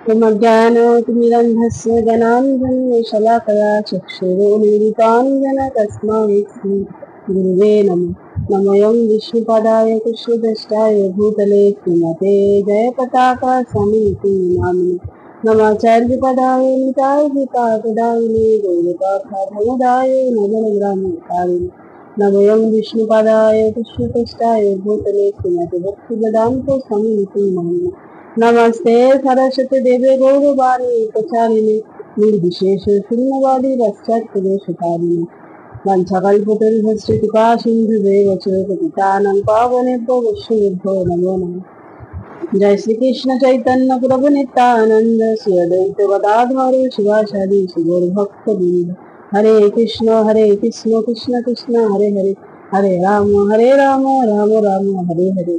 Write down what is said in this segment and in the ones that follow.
त्वमज्ञानतिमिरन्धस्य ज्ञानाञ्जनशलाकया चक्षुरुन्मीलिताञ्जन तस्मै गुरुवे नमः। नमोऽयं विष्णुपदाय कृष्णद्रष्टाय भूतले श्रीमते जयपताका स्वामिनिति नामिने नमाचार्यपदाय निताय गीतापदायिने गौरपाठाधनदाय नवनग्रामकारिणे नमोऽयं विष्णुपदाय कृष्णद्रष्टाय भूतले श्रीमते भक्तिवेदान्त स्वामिनिति नामिने नमस्ते सरस्वती देवे गौरवाणी प्रचारिणे निर्विशेष शून्यवादी पश्चात्प्रदेशकारिणे वंशकल्पतरुभ्यश्च कृपा सिन्धुभ्येव च पतितानां पावनेभ्यो वैष्णवेभ्यो नमो नमः। जय श्री कृष्ण चैतन्य प्रभु नित्यानंद श्री अद्वैत गदाधर शिवासादि गौर भक्त वृंद। हरे कृष्ण कृष्ण कृष्ण हरे हरे हरे राम राम राम हरे हरे।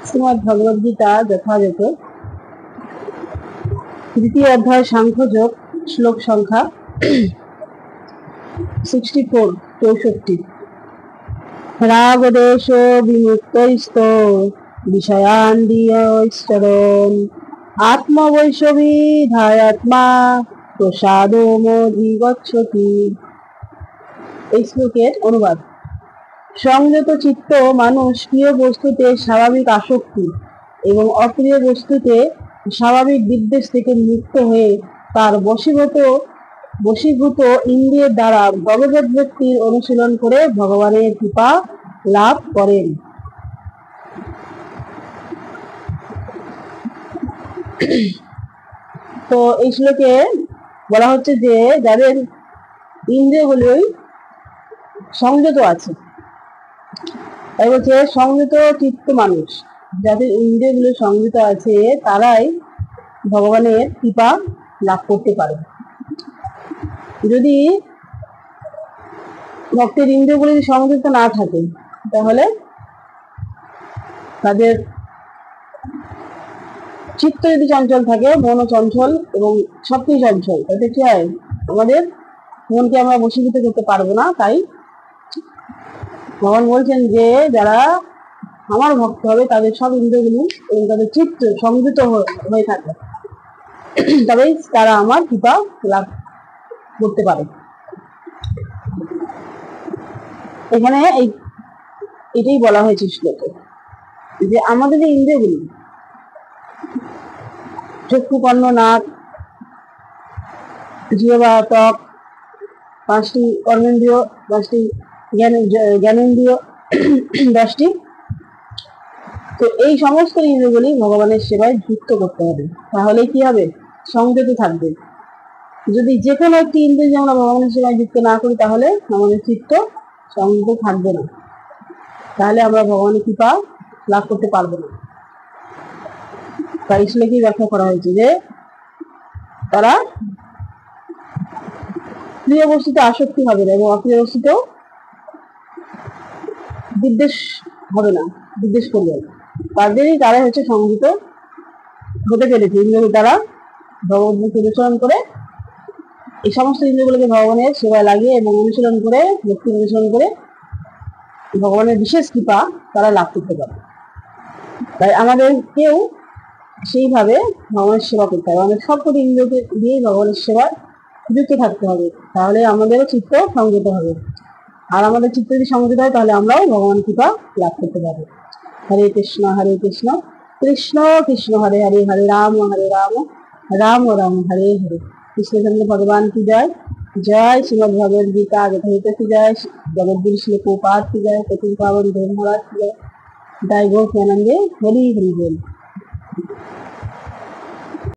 শ্রীমদ্ ভগবদ গীতা যথাযথ তৃতীয় অধ্যায় সাংখ্যযোগ শ্লোক সংখ্যা 64 রাগদেশ বিমুক্তৈস্ত বিষয়ান্দিয়ৈশ্চরণ আত্মবৈষবিধায়াত্মা প্রসাদমধিগচ্ছতি। এই শ্লোকের অনুবাদ: সংযত চিত্ত মানুষ প্রিয় বস্তুতে স্বাভাবিক আসক্তি এবং অপ্রিয় বস্তুতে স্বাভাবিক বিদ্বেষ থেকে মুক্ত হয়ে তার বশীভূত ইন্দ্রিয়ের দ্বারা ভগবত ভক্তির অনুশীলন করে ভগবানের কৃপা লাভ করেন। তো এই শ্লোকে বলা হচ্ছে যে যাদের ইন্দ্রিয়গুলোই সংযত আছে, তাই বলছে সংযত চিত্ত মানুষ, যাদের ইন্দ্রিয়গুলো সংযত আছে তারাই ভগবানের কৃপা লাভ করতে পারে। যদি ভক্তের ইন্দ্রিয়গুলি সংযত না থাকে তাহলে তাদের চিত্ত যদি চঞ্চল থাকে, মনও চঞ্চল এবং সবকিছু চঞ্চল, তাতে কি হয়, আমাদের মনকে আমরা বশীভূত করতে পারবো না। তাই ভগবান বলছেন যে যারা আমার ভক্ত হবে তাদের সব ইন্দ্রিয়গুলি এবং তাদের চিত্ত সংযত হয়ে থাকে, তবেই তারা আমার কৃপা লাভ করতে পারে। এখানে এটাই বলা হয়েছে শ্লোকে, যে আমাদের যে ইন্দ্রিয়গুলি চক্ষু, কর্ণ, নাক, জিহ্বা, ত্বক, 5টি কর্মেন্দ্রিয়, 10টি জ্ঞানেন্দ্রিয়, 10টি, তো এই সমস্ত ইন্দ্রিয়গুলি ভগবানের সেবায় যুক্ত করতে হবে, তাহলে কি হবে, সংযত থাকবে। যদি যে কোনো একটি ইন্দ্রিয় আমরা ভগবানের সেবায় যুক্ত না করি তাহলে আমাদের চিত্ত সংযত থাকবে না, তাহলে আমরা ভগবানের কৃপা লাভ করতে পারবো না। তাই শ্লোকেই ব্যাখ্যা করা হয়েছে যে তারা প্রিয় বস্তুতে আসক্তি হবে না এবং অপ্রিয় বস্তুতেও বিদ্বেষ হবে না, বিদ্বেষ করবে না, তারাই হচ্ছে সংযত হতে পেরেছে। ইন্দ্রিয় দ্বারা ভগবত অনুসরণ করে এই সমস্ত ইন্দ্রিয়গুলোকে ভগবানের সেবায় লাগিয়ে এবং অনুশীলন করে, ভক্তি অনুসরণ করে ভগবানের বিশেষ কৃপা তারা লাভ করতে পারে। তাই আমাদেরকেও সেইভাবে ভগবানের সেবা করতে হবে, আমাদের সবকটি ইন্দ্রিয়কে দিয়েই ভগবানের সেবায় যুক্ত থাকতে হবে, তাহলে আমাদেরও চিত্ত সংযত হবে। আর আমাদের চিত্ত যদি সংযত হয় তাহলে আমরাও ভগবান কৃপা লাভ করতে পারবো। হরে কৃষ্ণ কৃষ্ণ কৃষ্ণ হরে হরে, হরে রাম রাম রাম হরে হরে। কৃষ্ণচন্দ্র ভগবান की जय। जय श्रीमद् भगवद गीता यथायथ की जय। जगद्गुरु श्री प्रभुपाद की जय। पतित पावन धर्मराज की जय। जय गो आनंदे हरि हरि बोल।